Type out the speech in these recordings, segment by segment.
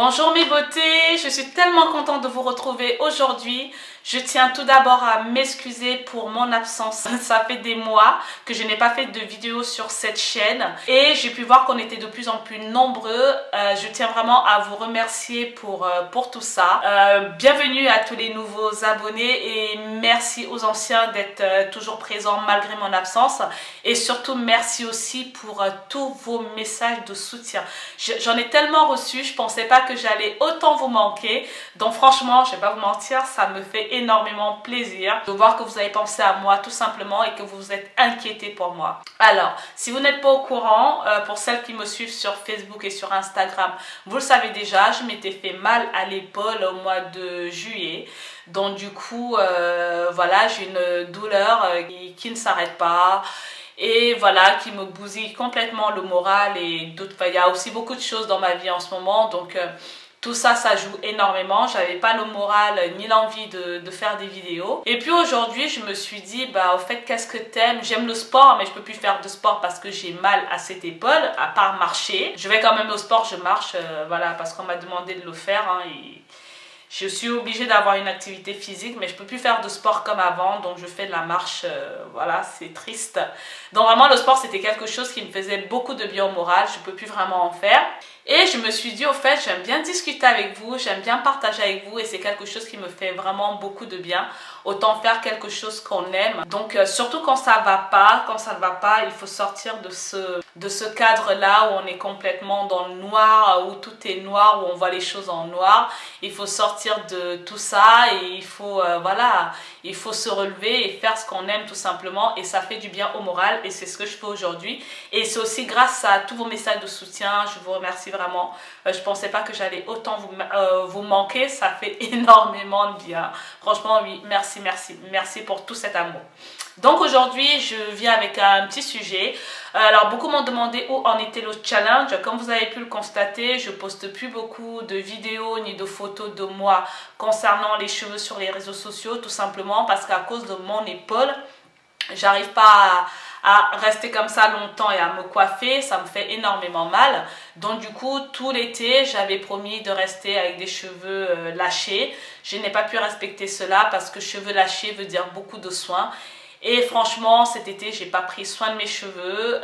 Bonjour mes beautés, je suis tellement contente de vous retrouver aujourd'hui. Je tiens tout d'abord à m'excuser pour mon absence. Ça fait des mois que je n'ai pas fait de vidéo sur cette chaîne et j'ai pu voir qu'on était de plus en plus nombreux. Je tiens vraiment à vous remercier pour tout ça. Bienvenue à tous les nouveaux abonnés et merci aux anciens d'être toujours présents malgré mon absence. Et surtout merci aussi pour tous vos messages de soutien. J'en ai tellement reçu, je pensais pas que j'allais autant vous manquer. Donc franchement, je vais pas vous mentir, ça me fait énormément plaisir de voir que vous avez pensé à moi tout simplement et que vous vous êtes inquiétés pour moi. Alors, si vous n'êtes pas au courant, pour celles qui me suivent sur Facebook et sur Instagram, vous le savez déjà, je m'étais fait mal à l'épaule au mois de juillet. Donc du coup, voilà, j'ai une douleur qui ne s'arrête pas. Et voilà, qui me bousille complètement le moral et d'autres. Enfin, il y a aussi beaucoup de choses dans ma vie en ce moment, donc tout ça, ça joue énormément. J'avais pas le moral ni l'envie de faire des vidéos. Et puis aujourd'hui, je me suis dit, bah au fait, qu'est-ce que t'aimes? J'aime le sport, mais je peux plus faire de sport parce que j'ai mal à cette épaule, à part marcher. Je vais quand même au sport, je marche, voilà, parce qu'on m'a demandé de le faire. Hein, et je suis obligée d'avoir une activité physique, mais je peux plus faire de sport comme avant, donc je fais de la marche, voilà, c'est triste. Donc vraiment, le sport, c'était quelque chose qui me faisait beaucoup de bien au moral, je peux plus vraiment en faire. Et je me suis dit, au fait, j'aime bien discuter avec vous, j'aime bien partager avec vous et c'est quelque chose qui me fait vraiment beaucoup de bien. Autant faire quelque chose qu'on aime. Donc, surtout quand ça va pas, quand ça ne va pas, il faut sortir de ce cadre-là où on est complètement dans le noir, où tout est noir, où on voit les choses en noir. Il faut sortir de tout ça et il faut, voilà, il faut se relever et faire ce qu'on aime tout simplement. Et ça fait du bien au moral et c'est ce que je fais aujourd'hui. Et c'est aussi grâce à tous vos messages de soutien, je vous remercie vraiment. Je pensais pas que j'allais autant vous manquer, ça fait énormément de bien. Franchement, oui, merci pour tout cet amour. Donc aujourd'hui, je viens avec un petit sujet. Alors beaucoup m'ont demandé où en était le challenge. Comme vous avez pu le constater, je poste plus beaucoup de vidéos ni de photos de moi concernant les cheveux sur les réseaux sociaux, tout simplement parce qu'à cause de mon épaule, j'arrive pas à rester comme ça longtemps et à me coiffer, ça me fait énormément mal. Donc du coup, tout l'été, j'avais promis de rester avec des cheveux lâchés. Je n'ai pas pu respecter cela parce que cheveux lâchés veut dire beaucoup de soins. Et franchement, cet été, j'ai pas pris soin de mes cheveux.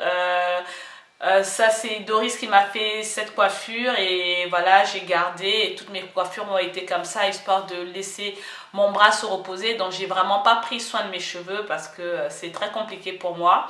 Ça, c'est Doris qui m'a fait cette coiffure et voilà, j'ai gardé et toutes mes coiffures ont été comme ça, histoire de laisser mon bras se reposer. Donc, j'ai vraiment pas pris soin de mes cheveux parce que c'est très compliqué pour moi.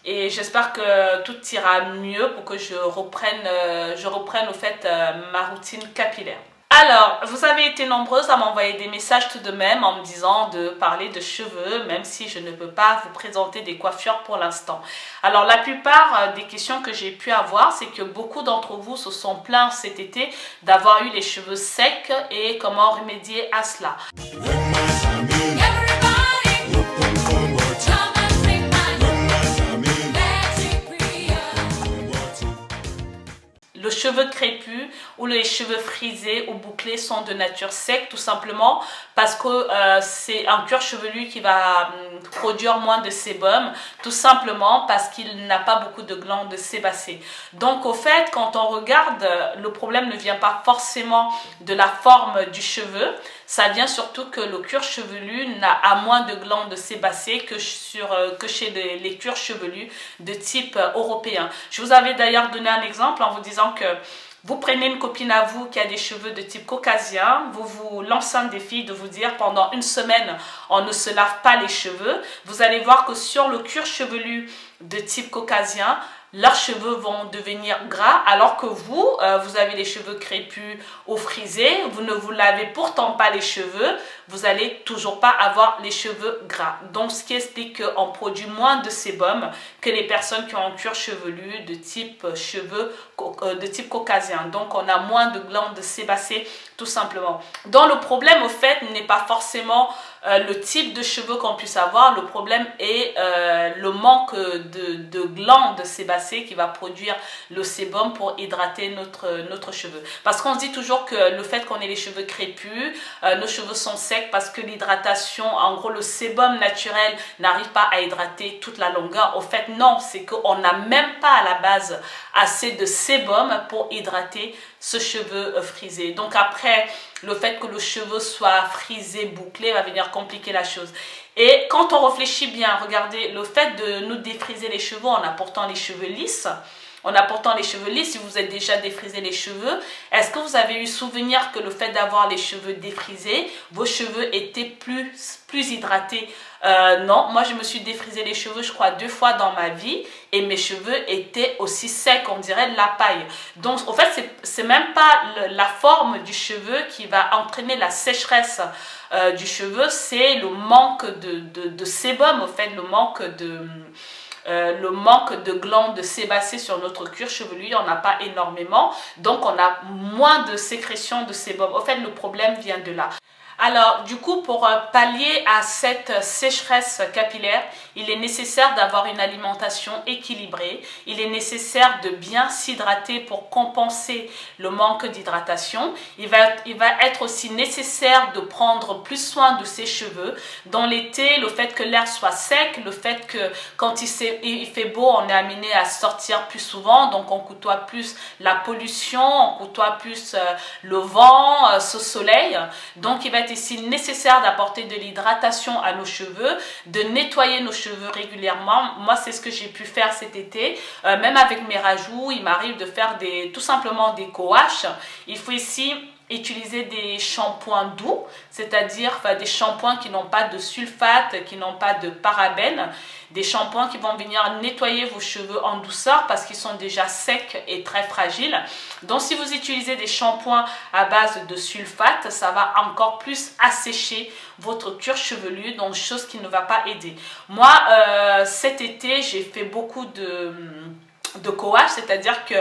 Et j'espère que tout ira mieux pour que je reprenne au fait ma routine capillaire. Alors, vous avez été nombreuses à m'envoyer des messages tout de même en me disant de parler de cheveux, même si je ne peux pas vous présenter des coiffures pour l'instant. Alors, la plupart des questions que j'ai pu avoir, c'est que beaucoup d'entre vous se sont plaints cet été d'avoir eu les cheveux secs et comment remédier à cela. Le cheveu crépus ou les cheveux frisés ou bouclés sont de nature sec tout simplement parce que c'est un cuir chevelu qui va produire moins de sébum, tout simplement parce qu'il n'a pas beaucoup de glandes sébacées. Donc au fait, quand on regarde, le problème ne vient pas forcément de la forme du cheveu, ça vient surtout que le cuir chevelu a moins de glandes sébacées que chez les cuirs chevelus de type européen. Je vous avais d'ailleurs donné un exemple en vous disant que vous prenez une copine à vous qui a des cheveux de type caucasien, vous vous lancez un défi de vous dire pendant une semaine on ne se lave pas les cheveux. Vous allez voir que sur le cuir chevelu de type caucasien, leurs cheveux vont devenir gras alors que vous avez les cheveux crépus ou frisés, vous ne vous lavez pourtant pas les cheveux, vous n'allez toujours pas avoir les cheveux gras. Donc ce qui explique qu'on produit moins de sébum que les personnes qui ont un cuir chevelu de type caucasien. Donc on a moins de glandes sébacées tout simplement. Donc le problème au fait n'est pas forcément le type de cheveux qu'on puisse avoir, le problème est le manque de glandes sébacées qui va produire le sébum pour hydrater notre cheveu. Parce qu'on se dit toujours que le fait qu'on ait les cheveux crépus, nos cheveux sont secs parce que l'hydratation, en gros le sébum naturel n'arrive pas à hydrater toute la longueur. Au fait non, c'est qu'on n'a même pas à la base assez de sébum pour hydrater ce cheveu frisé. Donc après, le fait que le cheveu soit frisé, bouclé, va venir compliquer la chose. Et quand on réfléchit bien, regardez, le fait de nous défriser les cheveux en apportant les cheveux lisses, si vous êtes déjà défrisé les cheveux, est-ce que vous avez eu souvenir que le fait d'avoir les cheveux défrisés, vos cheveux étaient plus hydratés? Non, moi je me suis défrisé les cheveux, je crois 2 fois dans ma vie, et mes cheveux étaient aussi secs, on dirait de la paille. Donc en fait, c'est même pas la forme du cheveu qui va entraîner la sécheresse du cheveu, c'est le manque de sébum, au fait, le manque de glandes sébacées sur notre cuir chevelu, il n'y en a pas énormément, donc on a moins de sécrétion de sébum. Au fait, le problème vient de là. Alors, du coup, pour pallier à cette sécheresse capillaire, il est nécessaire d'avoir une alimentation équilibrée. Il est nécessaire de bien s'hydrater pour compenser le manque d'hydratation. Il va être aussi nécessaire de prendre plus soin de ses cheveux. Dans l'été, le fait que l'air soit sec, le fait que quand il fait beau, on est amené à sortir plus souvent, donc on côtoie plus la pollution, on côtoie plus le vent, ce soleil. Donc, il va être ici nécessaire d'apporter de l'hydratation à nos cheveux, de nettoyer nos cheveux régulièrement. Moi, c'est ce que j'ai pu faire cet été. Même avec mes rajouts, il m'arrive de faire tout simplement des co-wash. Il faut ici utiliser des shampoings doux, c'est-à-dire des shampoings qui n'ont pas de sulfate, qui n'ont pas de parabènes, des shampoings qui vont venir nettoyer vos cheveux en douceur parce qu'ils sont déjà secs et très fragiles. Donc si vous utilisez des shampoings à base de sulfate, ça va encore plus assécher votre cuir chevelu, donc chose qui ne va pas aider. Moi, cet été, j'ai fait beaucoup de co-wash, c'est-à-dire que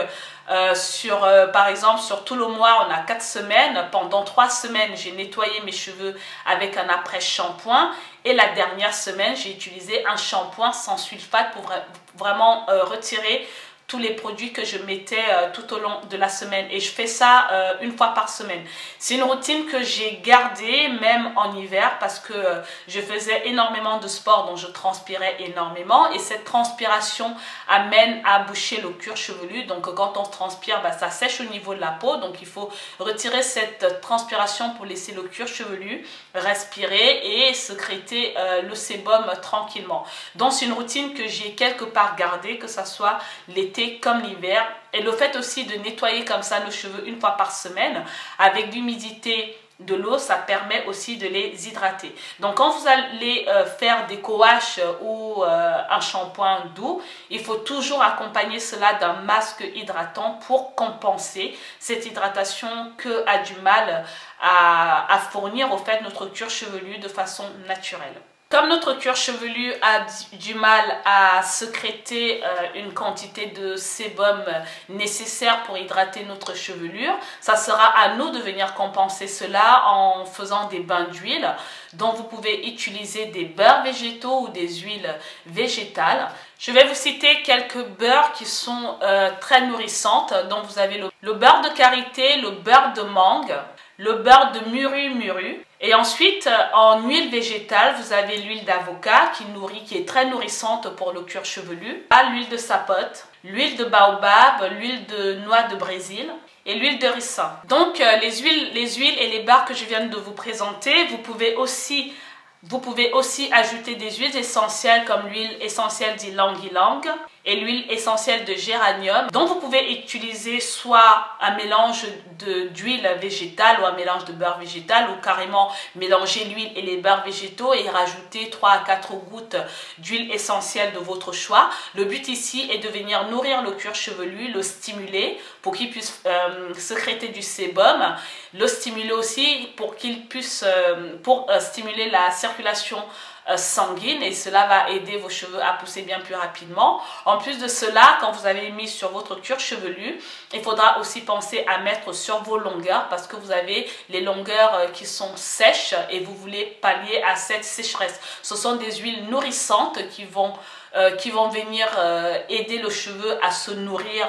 par exemple, sur tout le mois, on a 4 semaines. Pendant 3 semaines, j'ai nettoyé mes cheveux avec un après-shampoing. Et la dernière semaine, j'ai utilisé un shampoing sans sulfate pour vraiment retirer tous les produits que je mettais tout au long de la semaine. Et je fais ça une fois par semaine. C'est une routine que j'ai gardée même en hiver parce que je faisais énormément de sport, donc je transpirais énormément. Et cette transpiration amène à boucher le cuir chevelu. Donc quand on transpire, ça sèche au niveau de la peau. Donc il faut retirer cette transpiration pour laisser le cuir chevelu respirer et sécréter le sébum tranquillement. Donc c'est une routine que j'ai quelque part gardée, que ce soit l'été comme l'hiver. Et le fait aussi de nettoyer comme ça nos cheveux une fois par semaine avec l'humidité de l'eau, ça permet aussi de les hydrater. Donc quand vous allez faire des co-wash ou un shampoing doux, il faut toujours accompagner cela d'un masque hydratant pour compenser cette hydratation que a du mal à fournir au fait notre cuir chevelu de façon naturelle. Comme notre cuir chevelu a du mal à sécréter une quantité de sébum nécessaire pour hydrater notre chevelure, ça sera à nous de venir compenser cela en faisant des bains d'huile. Donc vous pouvez utiliser des beurres végétaux ou des huiles végétales. Je vais vous citer quelques beurres qui sont très nourrissantes. Donc vous avez le beurre de karité, le beurre de mangue, le beurre de muru. Et ensuite, en huile végétale, vous avez l'huile d'avocat qui est très nourrissante pour le cuir chevelu, l'huile de sapote, l'huile de baobab, l'huile de noix de Brésil et l'huile de ricin. Donc les huiles et les beurres que je viens de vous présenter, vous pouvez aussi ajouter des huiles essentielles comme l'huile essentielle d'ylang-ylang et l'huile essentielle de géranium. Donc vous pouvez utiliser soit un mélange d'huile végétale ou un mélange de beurre végétal ou carrément mélanger l'huile et les beurres végétaux et rajouter 3 à 4 gouttes d'huile essentielle de votre choix. Le but ici est de venir nourrir le cuir chevelu, le stimuler pour qu'il puisse sécréter du sébum, le stimuler aussi pour qu'il puisse stimuler la circulation sanguine et cela va aider vos cheveux à pousser bien plus rapidement. En plus de cela, quand vous avez mis sur votre cuir chevelu, il faudra aussi penser à mettre sur vos longueurs parce que vous avez les longueurs qui sont sèches et vous voulez pallier à cette sécheresse. Ce sont des huiles nourrissantes qui vont venir aider le cheveu à se nourrir,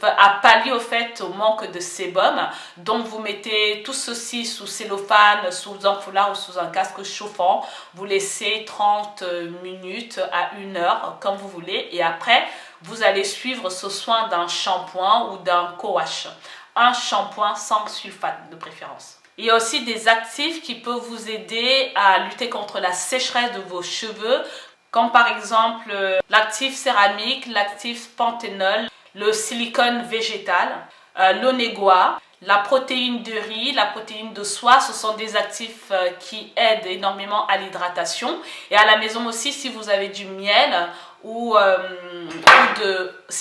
à pallier au fait au manque de sébum. Donc vous mettez tout ceci sous cellophane, sous un foulard ou sous un casque chauffant. Vous laissez 30 minutes à 1 heure comme vous voulez et après vous allez suivre ce soin d'un shampoing ou d'un co-wash. Un shampoing sans sulfate de préférence. Il y a aussi des actifs qui peuvent vous aider à lutter contre la sécheresse de vos cheveux, comme par exemple l'actif céramique, l'actif panthénol, le silicone végétal, l'onégua, la protéine de riz, la protéine de soie. Ce sont des actifs qui aident énormément à l'hydratation. Et à la maison aussi, si vous avez du miel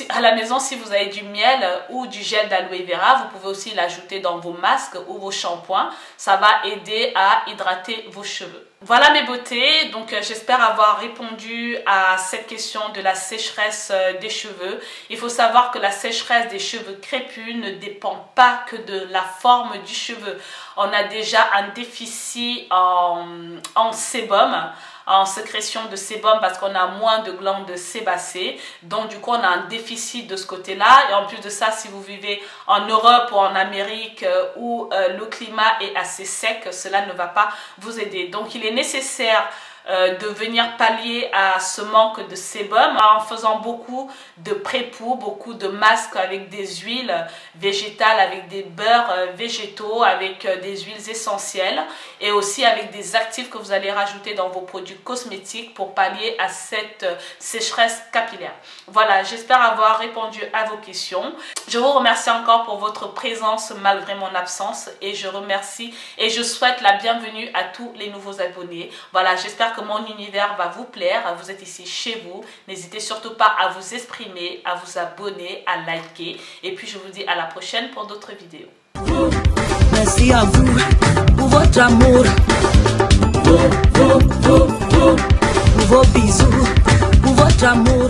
à la maison, si vous avez du miel ou du gel d'aloe vera, vous pouvez aussi l'ajouter dans vos masques ou vos shampoings. Ça va aider à hydrater vos cheveux. Voilà mes beautés, donc j'espère avoir répondu à cette question de la sécheresse des cheveux. Il faut savoir que la sécheresse des cheveux crépus ne dépend pas que de la forme du cheveu. On a déjà un déficit en sébum, en sécrétion de sébum parce qu'on a moins de glandes sébacées. Donc du coup on a un déficit de ce côté-là. Et en plus de ça, si vous vivez en Europe ou en Amérique où le climat est assez sec, cela ne va pas vous aider. Donc il est nécessaire de venir pallier à ce manque de sébum en faisant beaucoup de pré-poux, beaucoup de masques avec des huiles végétales, avec des beurres végétaux, avec des huiles essentielles et aussi avec des actifs que vous allez rajouter dans vos produits cosmétiques pour pallier à cette sécheresse capillaire. Voilà, j'espère avoir répondu à vos questions. Je vous remercie encore pour votre présence malgré mon absence et je remercie et je souhaite la bienvenue à tous les nouveaux abonnés. Voilà, j'espère que mon univers va vous plaire. Vous êtes ici chez vous. N'hésitez surtout pas à vous exprimer, à vous abonner, à liker. Et puis je vous dis à la prochaine pour d'autres vidéos. Merci à vous pour votre amour, pour vos bisous, pour votre amour.